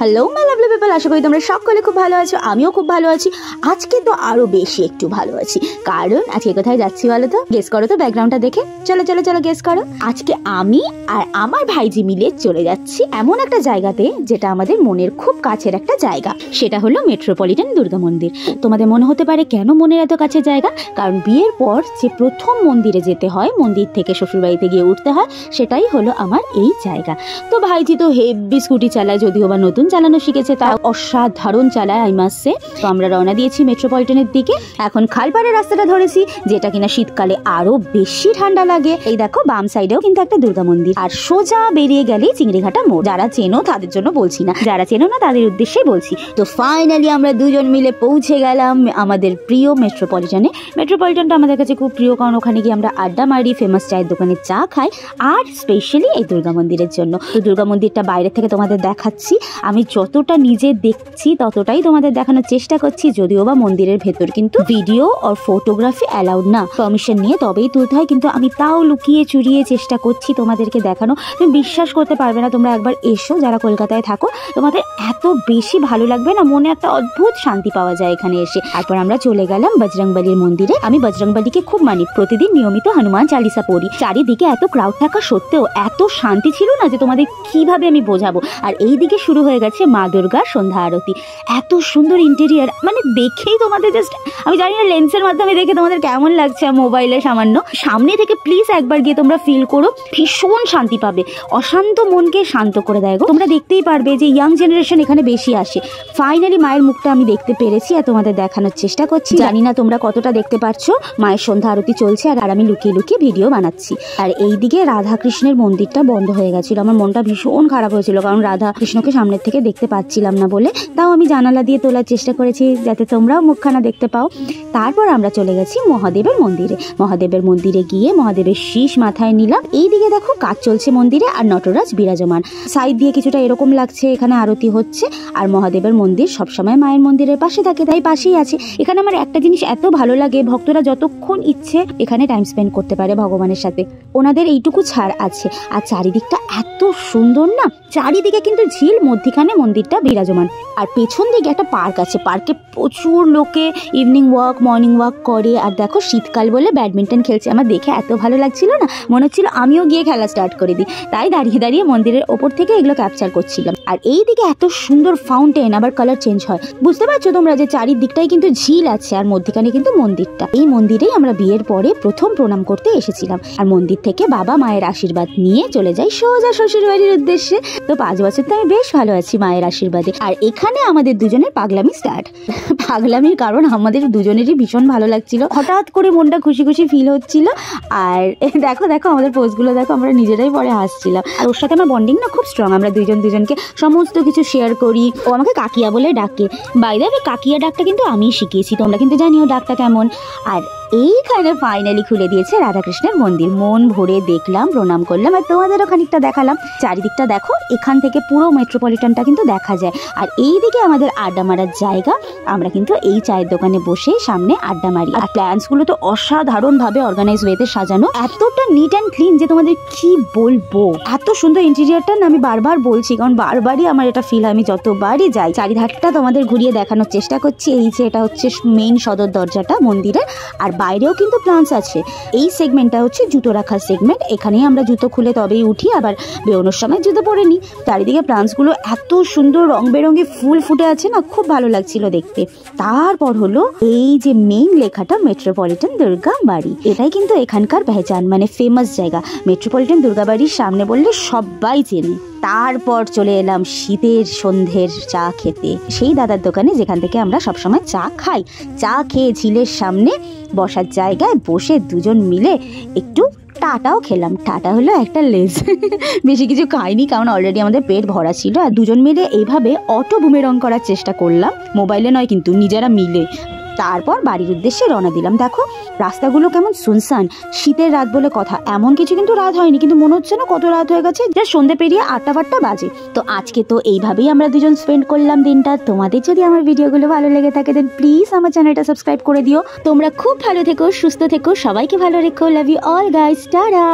Hello my lovely people, আশা করি তোমরা সকলে খুব ভালো আছো। আমিও খুব ভালো আছি। আজকে তো আরো বেশি একটু ভালো আছি, কারণ আজকে কোথায় যাচ্ছি বলো তো? গেস করো তো ব্যাকগ্রাউন্ডটা দেখে। চলো চলো চলো গেস করো। আজকে আমি আর আমার ভাইজি মিলে চলে যাচ্ছি এমন একটা জায়গাতে, যেটা আমাদের মনের খুব কাছের একটা জায়গা। সেটা হলো মেট্রোপলিটন দুর্গা মন্দির। তোমাদের মনে হতে পারে কেন মনের এত কাছে জায়গা? কারণ বিয়ের পর যে প্রথম মন্দিরে যেতে হয়, মন্দির থেকে শ্বশুরবাড়িতে গিয়ে উঠতে হয়, সেটাই হলো আমার এই জায়গা। তো ভাইজি তো হেভি স্কুটি চালায়, যদিও বা নতুন চালানো শিখেছে, তা অসাধারণ চালায় আই মাস্ট সে। তো আমরা রওনা দিয়েছি মেট্রোপলিটনের দিকে। এখন খালপাড়ের রাস্তাটা ধরেছি, যেটা কিনা শীতকালে আরো বেশি ঠান্ডা লাগে। এই দেখো বাম সাইডেও কিন্তু একটা দুর্গা মন্দির, আর সোজা বেরিয়ে গেলেই চিংড়িঘাটা মোড়। যারা চেনো তাদের জন্য বলছি না, যারা চেনো না তাদের উদ্দেশ্যেই বলছি। তো ফাইনালি আমরা দুজন মিলে পৌঁছে গেলাম আমাদের প্রিয় মেট্রোপলিটনে। মেট্রোপলিটনটা আমাদের কাছে খুব প্রিয়, কারণ ওখানে গিয়ে আমরা আড্ডা মারি, ফেমাস চায়ের দোকানে চা খাই, আর স্পেশালি এই দুর্গা মন্দিরের জন্য। তো দুর্গা মন্দিরটা বাইরে থেকে তোমাদের দেখাচ্ছি। আমি যতটা নিজে দেখছি ততটাই তোমাদের দেখানোর চেষ্টা করছি, যদিও বা মন্দিরের ভেতর কিন্তু ভিডিও আর ফটোগ্রাফি অ্যালাউড না, পারমিশন নিয়ে তবেই তুলতে হয়। কিন্তু আমি তাও লুকিয়ে চুরিয়ে চেষ্টা করছি তোমাদেরকে দেখানো। তুমি বিশ্বাস করতে পারবে না, তোমরা একবার এসো যারা কলকাতায় থাকো, তোমাদের এত বেশি ভালো লাগবে না, মনে একটা অদ্ভুত শান্তি পাওয়া যায় এখানে এসে। তারপর আমরা চলে গেলাম বজরংবলীর মন্দিরে। আমি বজরংবলীকে খুব মানি, প্রতিদিন নিয়মিত হনুমান চালিসা পড়ি। চারিদিকে এত ক্রাউড থাকা সত্ত্বেও এত শান্তি ছিল না যে তোমাদের কিভাবে আমি বোঝাবো। আর এই দিকে শুরু হয়ে গেছে মা দুর্গার সন্ধ্যা আরতি। এত সুন্দর ইন্টেরিয়ার, মানে দেখেই তোমাদের জাস্ট, আমি জানি না লেন্সের মাধ্যমে দেখে তোমাদের কেমন লাগছে মোবাইলে সামান্য, সামনে থেকে প্লিজ একবার গিয়ে তোমরা ফিল করো, ভীষণ শান্তি পাবে। অশান্ত মনকে শান্ত করে দেয় গো। তোমরা দেখতেই পারবে যে ইয়াং জেনারেশন এখানে বেশি আসে। ফাইনালি মায়ের মুখটা আমি দেখতে পেরেছি আর তোমাদের দেখানোর চেষ্টা করছি। জানি না তোমরা কতটা দেখতে পারছো। মায়ের সন্ধ্যা আরতি চলছে আর আমি লুকিয়ে লুকিয়ে ভিডিও বানাচ্ছি। আর এইদিকে রাধা কৃষ্ণের মন্দিরটা বন্ধ হয়ে গেছিল। আমার মনটা ভীষণ খারাপ হয়েছিল, কারণ রাধা কৃষ্ণকে সামনের থেকে দেখতে পাচ্ছিলাম না বলে। তাও আমি জানালা দিয়ে তোলার চেষ্টা করেছি যাতে তোমরাও মুখখানা দেখতে পাও। তারপর আমরা চলে গেছি মহাদেবের মন্দিরে। মহাদেবের মন্দিরে গিয়ে মহাদেবের শীষ মাথায় নিলাম। এইদিকে দেখো কাজ চলছে মন্দিরে, আর নটরাজ বিরাজমান। সাইড দিয়ে কিছুটা এরকম লাগছে এখানে আরতি হচ্ছে। আর মহাদেবের মন্দির সবসময় মায়ের মন্দিরের পাশে থাকে, তাই পাশেই আছে। এখানে আমার একটা জিনিস এত ভালো লাগে, ভক্তরা যতক্ষণ ইচ্ছে এখানে টাইম স্পেন্ড করতে পারে ভগবানের সাথে, ওনাদের এইটুকু ছাড় আছে। আর চারিদিকটা এত সুন্দর না, চারিদিকে কিন্তু ঝিল, মধ্যিখানে মন্দিরটা বিরাজমান। আর পেছন দিকে একটা পার্ক আছে, পার্কে প্রচুর লোকে ইভিনিং ওয়াক, মর্নিং ওয়াক করে। আর দেখো শীতকাল বলে ব্যাডমিন্টন খেলছে। আমার দেখে এত ভালো লাগছিল না, মনে হচ্ছিল আমিও গিয়ে খেলা স্টার্ট করে দিই। তাই দাঁড়িয়ে দাঁড়িয়ে মন্দিরের ওপর থেকে এগুলো ক্যাপচার করছিলাম। আর এই দিকে এত সুন্দর ফাউন্টেন, আবার কালার চেঞ্জ হয়। বুঝতে পারছো তোমরা যে চারিদিকটাই কিন্তু ঝিল আছে, আর মধ্যিখানে কিন্তু মন্দিরটা। এই মন্দিরেই আমরা বিয়ের পরে প্রথম প্রণাম করতে এসেছিলাম। আর মন্দির থেকে বাবা মায়ের আশীর্বাদ নিয়ে চলে যাই সোজা শ্বশুর বাড়ির উদ্দেশ্যে। তো 5 বছর তো আমি বেশ ভালো আছি মায়ের আশীর্বাদে। আর এখানে আমাদের দুজনের পাগলামি স্টার্ট। পাগলামির কারণ আমাদের দুজনেরই ভীষণ ভালো লাগছিল, হঠাৎ করে মনটা খুশি খুশি ফিল হচ্ছিল। আর দেখো দেখো আমাদের পোস্টগুলো দেখো, আমরা নিজেরাই পরে হাসছিলাম। আর ওর সাথে আমার বন্ডিং না খুব স্ট্রং, আমরা দুজনকে সমস্ত কিছু শেয়ার করি। ও আমাকে কাকিয়া বলে ডাকে। বাই দ্য ওয়ে কাকিয়া ডাকটা কিন্তু আমিই শিখিয়েছি, তোমরা কিন্তু জানিও ডাকটা কেমন। আর এইখানে ফাইনালি খুলে দিয়েছে রাধাকৃষ্ণের মন্দির। মন ভরে দেখলাম, প্রণাম করলাম, আর তোমাদেরও খানিকটা দেখালাম। চারিদিকটা দেখো, এখান থেকে পুরো মেট্রোপলিটনটা কিন্তু দেখা যায়। আর এইদিকে আমাদের আড্ডা মারার জায়গা। আমরা কিন্তু এই চায়ের দোকানে বসে সামনে আড্ডা মারি। আর প্ল্যান্সগুলো তো অসাধারণ ভাবে অর্গানাইজ ওয়েতে সাজানো, এতটা নিট অ্যান্ড ক্লিন যে তোমাদের কি বলবো। এত সুন্দর ইন্টেরিয়ারটা না, আমি বারবার বলছি, কারণ বারবারই আমার এটা ফিল হয় আমি যতবারই যাই। চারিধারটা তোমাদের ঘুরিয়ে দেখানোর চেষ্টা করছি। এই যে এটা হচ্ছে মেইন সদর দরজাটা মন্দিরের, আর বাইরেও কিন্তু প্লান্টস আছে। এই সেগমেন্টটা হচ্ছে জুতো রাখার সেগমেন্ট, এখানেই আমরা জুতো খুলে তবেই উঠি, আবার বেরোনোর সময় জুতো পরে নিই। চারিদিকে প্লান্টসগুলো এত সুন্দর রং বেরঙে ফুল ফুটে আছে না, খুব ভালো লাগছিল দেখতে। তারপর হলো এই যে মেইন লেখাটা মেট্রোপলিটন দুর্গা বাড়ি, এটাই কিন্তু এখানকার পেহচান, মানে ফেমাস জায়গা। মেট্রোপলিটন দুর্গা বাড়ির সামনে বললে সবাই চেনে। তারপর চলে এলাম শীতের সন্ধ্যের চা খেতে, সেই দাদার দোকানে যেখান থেকে আমরা সবসময় চা খাই। চা খেয়ে ঝিলের সামনে বসার জায়গায় বসে দুজন মিলে একটু টাটাও খেলাম। টাটা হলো একটা লেজ। বেশি কিছু খাইনি, কারণ অলরেডি আমাদের পেট ভরা ছিল। আর দুজন মিলে এইভাবে অটো বুমেরং করার চেষ্টা করলাম, মোবাইলে নয় কিন্তু, নিজেরা মিলে। তারপর বাড়ির উদ্দেশ্যে রওনা দিলাম। দেখো রাস্তাগুলো কেমন সুনসান, শীতের রাত বলে কথা, এমন কিছু কিন্তু রাত হয়নি, কিন্তু মনে হচ্ছে না কত রাত হয়ে গেছে, যা সন্ধ্যে পেরিয়ে 8টা বাজে। তো আজকে তো এইভাবেই আমরা দুজন স্পেন্ড করলাম দিনটা। তোমাদের যদি আমার ভিডিওগুলো ভালো লেগে থাকে দেন প্লিজ আমার চ্যানেলটা সাবস্ক্রাইব করে দিও। তোমরা খুব ভালো থেকো, সুস্থ থেকো, সবাইকে ভালো রেখো। Love you all guys, tata.